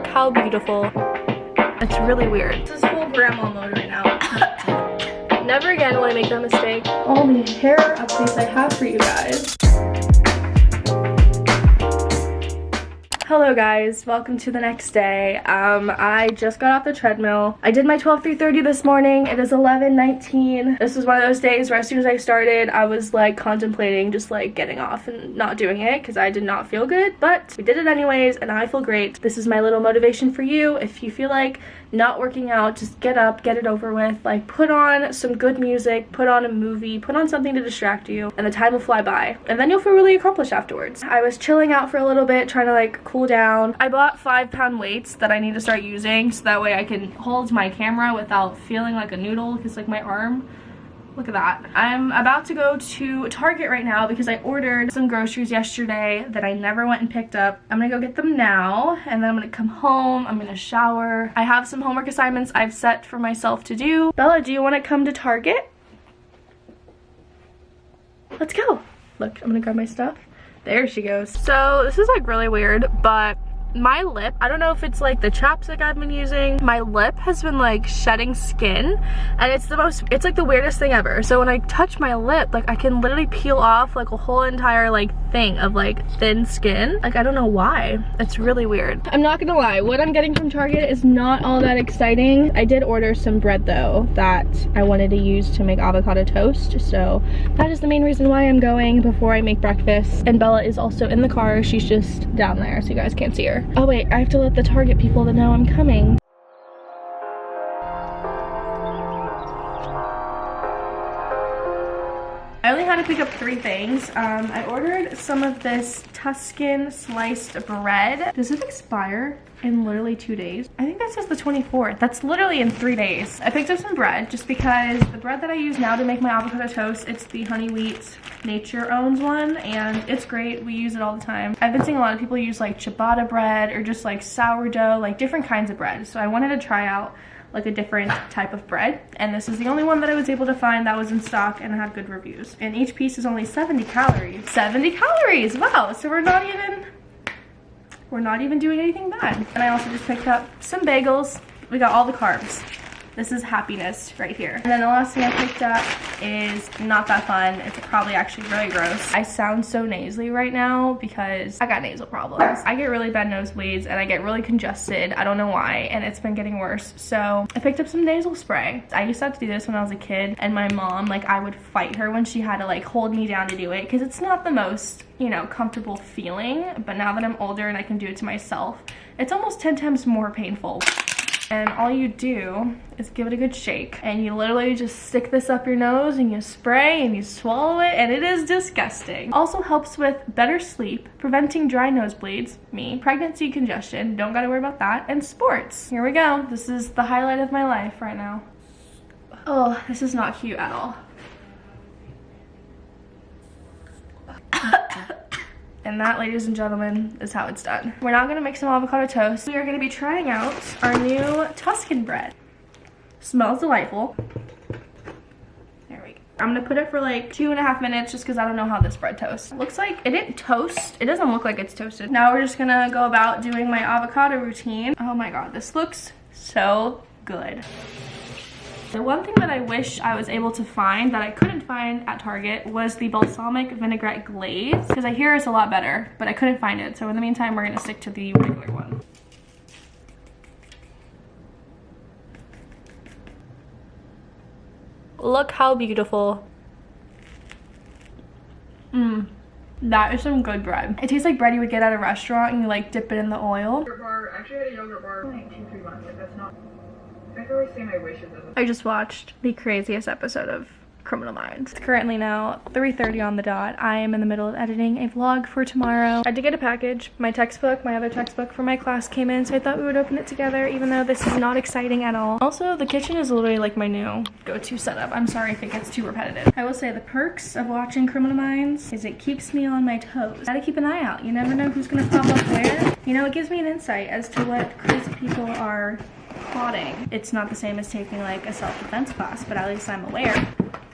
Look how beautiful. It's really weird. This is full grandma mode right now. Never again will I make that mistake. All the hair updates I have for you guys. Hello guys, welcome to the next day. I just got off the treadmill. I did my 12 through 30 this morning. It is 11:19. This is one of those days where as soon as I started, I was like contemplating just like getting off and not doing it because I did not feel good, but we did it anyways and I feel great. This is my little motivation for you. If you feel like not working out, just get up, get it over with. Like put on some good music, put on a movie, put on something to distract you, and the time will fly by. And then you'll feel really accomplished afterwards. I was chilling out for a little bit, trying to like cool down. I bought 5-pound weights that I need to start using so that way I can hold my camera without feeling like a noodle because like my arm. Look at that. I'm about to go to Target right now because I ordered some groceries yesterday that I never went and picked up. I'm gonna go get them now and then I'm gonna come home, I'm gonna shower. I have some homework assignments I've set for myself to do. Bella, do you wanna come to Target? Let's go. Look, I'm gonna grab my stuff. There she goes. So this is like really weird, but my lip, I don't know if it's like the chapstick I've been using, my lip has been like shedding skin and it's like the weirdest thing ever. So when I touch my lip, like I can literally peel off like a whole entire like thing of like thin skin. Like I don't know why. It's really weird. I'm not gonna lie, what I'm getting from Target is not all that exciting. I did order some bread though that I wanted to use to make avocado toast. So that is the main reason why I'm going before I make breakfast. And Bella is also in the car. She's just down there so you guys can't see her. Oh wait, I have to let the Target people know I'm coming. I only had to pick up 3 things. I ordered some of this Tuscan sliced bread. Does it expire in literally 2 days? I think that says the 24th. That's literally in 3 days. I picked up some bread just because the bread that I use now to make my avocado toast, it's the honey wheat Nature owns one and it's great. We use it all the time. I've been seeing a lot of people use like ciabatta bread or just like sourdough, like different kinds of bread. So I wanted to try out like a different type of bread, and this is the only one that I was able to find that was in stock and had good reviews. And each piece is only 70 calories. 70 calories! Wow, so we're not even doing anything bad. And I also just picked up some bagels. We got all the carbs. This is happiness right here. And then the last thing I picked up is not that fun. It's probably actually really gross. I sound so nasally right now because I got nasal problems. I get really bad nosebleeds and I get really congested. I don't know why, and it's been getting worse. So I picked up some nasal spray. I used to have to do this when I was a kid, and my mom, like I would fight her when she had to like hold me down to do it because it's not the most, you know, comfortable feeling. But now that I'm older and I can do it to myself, it's almost 10 times more painful. And all you do is give it a good shake. And you literally just stick this up your nose and you spray and you swallow it, and it is disgusting. Also helps with better sleep, preventing dry nosebleeds, me, pregnancy congestion, don't gotta worry about that, and sports. Here we go. This is the highlight of my life right now. Oh, this is not cute at all. And that, ladies and gentlemen, is how it's done. We're now gonna make some avocado toast. We are gonna be trying out our new Tuscan bread. Smells delightful. There we go. I'm gonna put it for like 2.5 minutes just because I don't know how this bread toasts. Looks like it didn't toast. It doesn't look like it's toasted. Now we're just gonna go about doing my avocado routine. Oh my god, this looks so good. The one thing that I wish I was able to find that I couldn't find at Target was the balsamic vinaigrette glaze, because I hear it's a lot better, but I couldn't find it. So in the meantime, we're gonna stick to the regular one. Look how beautiful. That is some good bread. It tastes like bread you would get at a restaurant and you like dip it in the oil. Bar. I actually had a yogurt bar like 2-3 months. Like that's not. I can always say my wishes. I just watched the craziest episode of Criminal Minds. It's currently now 3:30 on the dot. I am in the middle of editing a vlog for tomorrow. I did get a package. My textbook, my other textbook for my class came in, so I thought we would open it together, even though this is not exciting at all. Also, the kitchen is literally like my new go-to setup. I'm sorry if it gets too repetitive. I will say the perks of watching Criminal Minds is it keeps me on my toes. Gotta keep an eye out. You never know who's gonna pop up where. You know, it gives me an insight as to what crazy people are plotting. It's not the same as taking like a self-defense class, but at least I'm aware.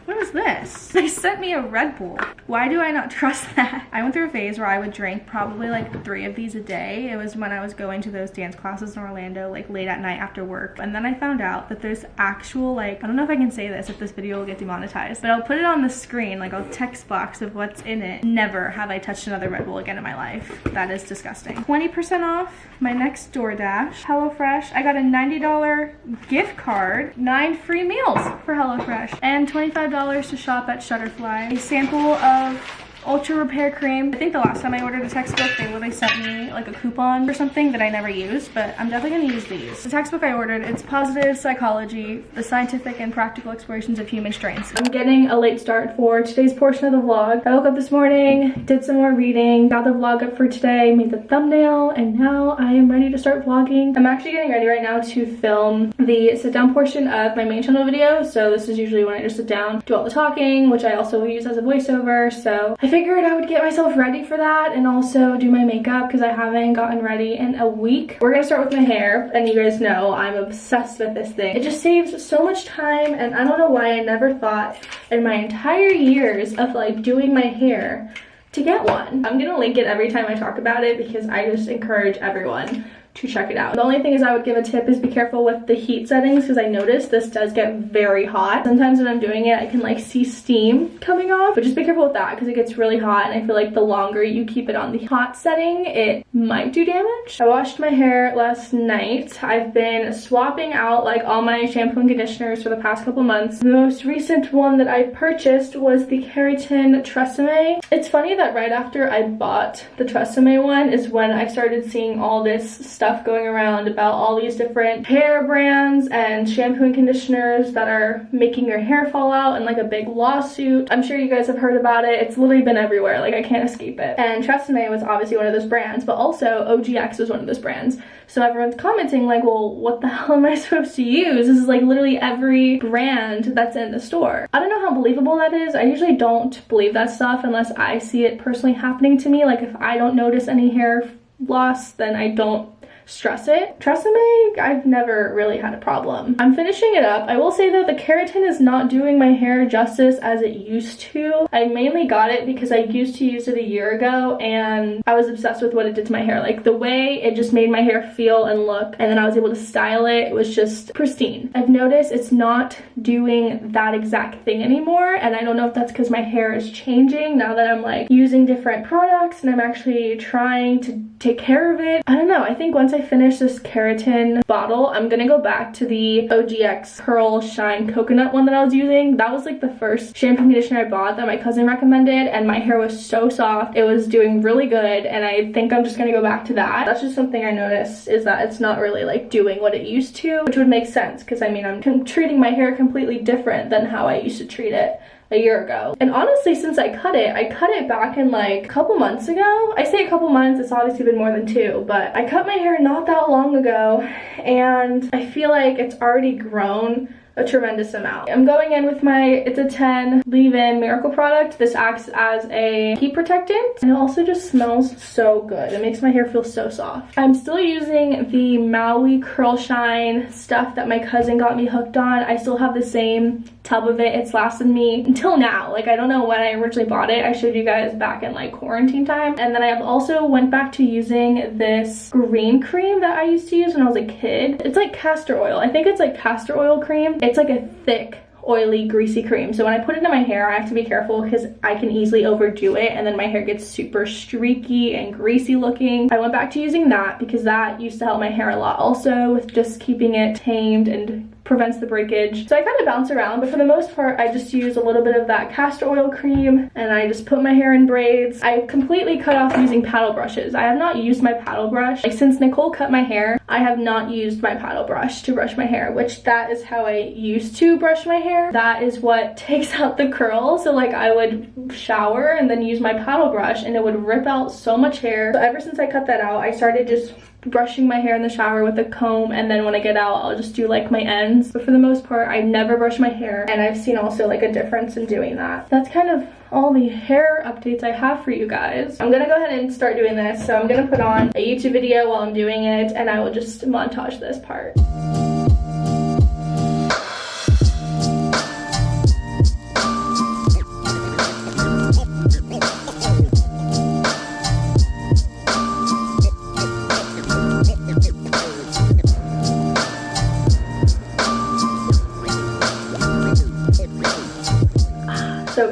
What is is this? They sent me a Red Bull. Why do I not trust that? I went through a phase where I would drink probably like 3 of these a day. It was when I was going to those dance classes in Orlando, like late at night after work. And then I found out that there's actual, like, I don't know if I can say this if this video will get demonetized, but I'll put it on the screen, like a text box of what's in it. Never have I touched another Red Bull again in my life. That is disgusting. 20% off my next DoorDash. HelloFresh. I got a $90 gift card, 9 free meals for HelloFresh, and $25 to shop at Shutterfly. A sample of Ultra Repair Cream. I think the last time I ordered a textbook, they literally sent me like a coupon or something that I never used, but I'm definitely gonna use these. The textbook I ordered, it's Positive Psychology, the Scientific and Practical Explorations of Human Strengths. I'm getting a late start for today's portion of the vlog. I woke up this morning, did some more reading, got the vlog up for today, made the thumbnail, and now I am ready to start vlogging. I'm actually getting ready right now to film the sit down portion of my main channel video. So this is usually when I just sit down, do all the talking, which I also use as a voiceover. So I figured I would get myself ready for that and also do my makeup because I haven't gotten ready in a week. We're gonna start with my hair, and you guys know I'm obsessed with this thing. It just saves so much time, and I don't know why I never thought in my entire years of like doing my hair to get one. I'm gonna link it every time I talk about it because I just encourage everyone to check it out. The only thing is I would give a tip is be careful with the heat settings because I noticed this does get very hot. Sometimes when I'm doing it, I can like see steam coming off, but just be careful with that because it gets really hot, and I feel like the longer you keep it on the hot setting, it might do damage. I washed my hair last night. I've been swapping out like all my shampoo and conditioners for the past couple months. The most recent one that I purchased was the Keratin Tresemme. It's funny that right after I bought the Tresemme one is when I started seeing all this stuff going around about all these different hair brands and shampoo and conditioners that are making your hair fall out, and like a big lawsuit. I'm sure you guys have heard about it. It's literally been everywhere, like I can't escape it. And Tresemme was obviously one of those brands, but also OGX was one of those brands. So everyone's commenting like, well, what the hell am I supposed to use? This is like literally every brand that's in the store. I don't know how believable that is. I usually don't believe that stuff unless I see it personally happening to me. Like if I don't notice any hair loss, then I don't stress it. Tresemme, I've never really had a problem. I'm finishing it up. I will say though, the keratin is not doing my hair justice as it used to. I mainly got it because I used to use it a year ago and I was obsessed with what it did to my hair. Like the way it just made my hair feel and look, and then I was able to style it. It was just pristine. I've noticed it's not doing that exact thing anymore, and I don't know if that's because my hair is changing now that I'm like using different products and I'm actually trying to take care of it. I don't know. I think once I finish this keratin bottle, I'm gonna go back to the OGX Curl Shine Coconut one that I was using. That was like the first shampoo and conditioner I bought that my cousin recommended, and my hair was so soft. It was doing really good, and I think I'm just gonna go back to that. That's just something I noticed, is that it's not really like doing what it used to, which would make sense because I mean I'm treating my hair completely different than how I used to treat it a year ago. And honestly, since I cut it back in like a couple months ago. I say a couple months, it's obviously been more than 2, but I cut my hair not that long ago and I feel like it's already grown a tremendous amount. I'm going in with my It's a 10 leave-in miracle product. This acts as a heat protectant, and it also just smells so good. It makes my hair feel so soft. I'm still using the Maui Curl Shine stuff that my cousin got me hooked on. I still have the same tub of it. It's lasted me until now. Like I don't know when I originally bought it. I showed you guys back in like quarantine time. And then I have also went back to using this green cream that I used to use when I was a kid. It's like castor oil. I think it's like castor oil cream. It's like a thick, oily, greasy cream. So when I put it in my hair, I have to be careful because I can easily overdo it and then my hair gets super streaky and greasy looking. I went back to using that because that used to help my hair a lot also with just keeping it tamed and prevents the breakage. So I kind of bounce around, but for the most part I just use a little bit of that castor oil cream and I just put my hair in braids. I completely cut off using paddle brushes. I have not used my paddle brush. Like since Nicole cut my hair, I have not used my paddle brush to brush my hair, which that is how I used to brush my hair. That is what takes out the curls. So like I would shower and then use my paddle brush and it would rip out so much hair. So ever since I cut that out, I started just brushing my hair in the shower with a comb, and then when I get out I'll just do like my ends. But for the most part I never brush my hair, and I've seen also like a difference in doing that. That's kind of all the hair updates I have for you guys. I'm gonna go ahead and start doing this. So I'm gonna put on a YouTube video while I'm doing it and I will just montage this part.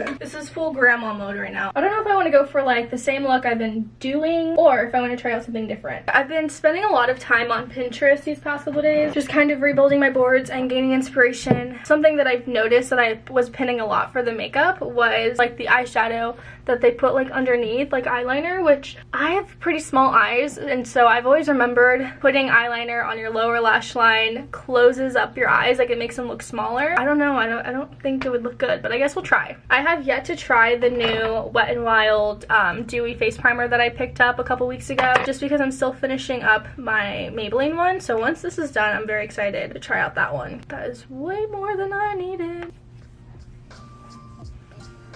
Okay. This is full grandma mode right now. I don't know if I want to go for like the same look I've been doing or if I want to try out something different. I've been spending a lot of time on Pinterest these past couple days, just kind of rebuilding my boards and gaining inspiration. Something that I've noticed that I was pinning a lot for the makeup was like the eyeshadow that they put like underneath, like eyeliner, which I have pretty small eyes, and so I've always remembered putting eyeliner on your lower lash line closes up your eyes, like it makes them look smaller. I don't know, I don't think it would look good, but I guess we'll try. I have yet to try the new Wet n Wild dewy face primer that I picked up a couple weeks ago, just because I'm still finishing up my Maybelline one. So once this is done, I'm very excited to try out that one. That is way more than I needed.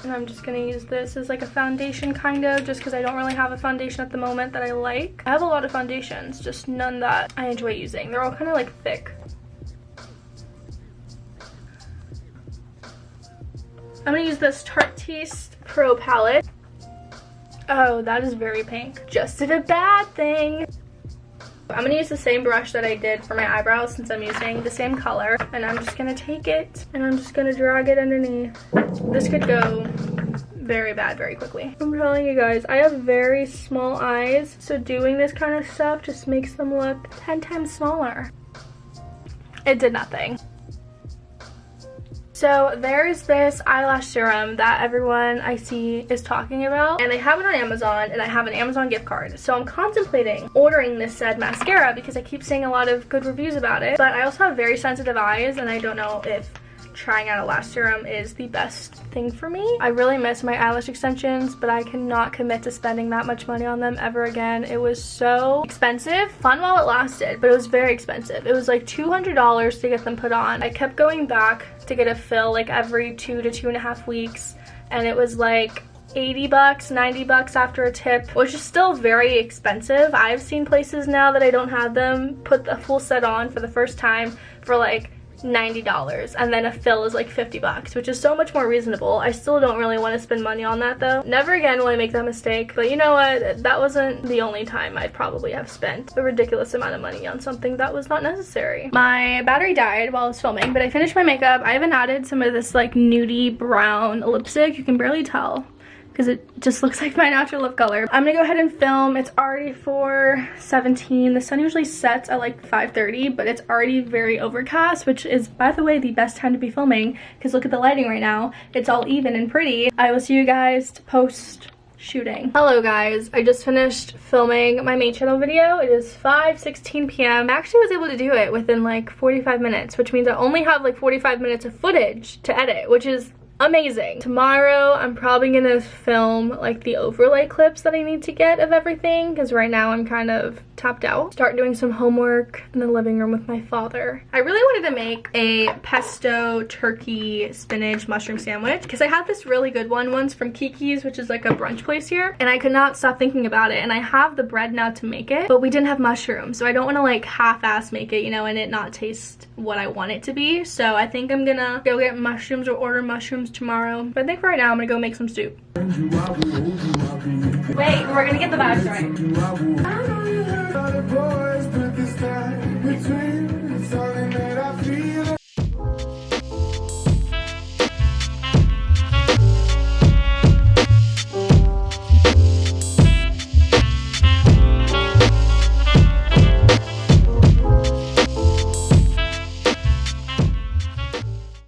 And I'm just gonna use this as like a foundation kind of, just because I don't really have a foundation at the moment that I like. I have a lot of foundations, just none that I enjoy using. They're all kind of like thick. I'm gonna use this Tarte Pro palette. Oh, that is very pink. Just did a bad thing. I'm gonna use the same brush that I did for my eyebrows since I'm using the same color, and I'm just gonna take it and I'm just gonna drag it underneath. This could go very bad very quickly. I'm telling you guys, I have very small eyes, so doing this kind of stuff just makes them look 10 times smaller. It did nothing. So there's this eyelash serum that everyone I see is talking about, and I have it on Amazon, and I have an Amazon gift card. So I'm contemplating ordering this said mascara because I keep seeing a lot of good reviews about it. But I also have very sensitive eyes, and I don't know if trying out a lash serum is the best thing for me. I really miss my eyelash extensions, but I cannot commit to spending that much money on them ever again. It was so expensive. Fun while it lasted, but it was very expensive. It was like $200 to get them put on. I kept going back to get a fill like every 2 to 2.5 weeks, and it was like 80 bucks, 90 bucks after a tip, which is still very expensive. I've seen places now that I don't have them put a full set on for the first time for like $90, and then a fill is like 50 bucks, which is so much more reasonable. I still don't really want to spend money on that though. Never again will I make that mistake, but you know what? That wasn't the only time I'd probably have spent a ridiculous amount of money on something that was not necessary. My battery died while I was filming, but I finished my makeup. I even added some of this like nudie brown lipstick. You can barely tell because it just looks like my natural lip color. I'm gonna go ahead and film. It's already 4:17. The sun usually sets at like 5:30, but it's already very overcast, which is, by the way, the best time to be filming because look at the lighting right now. It's all even and pretty. I will see you guys post shooting. Hello guys, I just finished filming my main channel video. It is 5:16 p.m. I actually was able to do it within like 45 minutes, which means I only have like 45 minutes of footage to edit, which is amazing. Tomorrow I'm probably gonna film like the overlay clips that I need to get of everything because right now I'm kind of tapped out. Start doing some homework in the living room with my father. I really wanted to make a pesto turkey spinach mushroom sandwich because I had this really good one once from Kiki's, which is like a brunch place here, and I could not stop thinking about it, and I have the bread now to make it, but we didn't have mushrooms, so I don't want to like half-ass make it, you know, and it not taste what I want it to be. So I think I'm gonna go get mushrooms or order mushrooms tomorrow, but I think for right now I'm gonna go make some soup. Wait, we're gonna get the vibes right.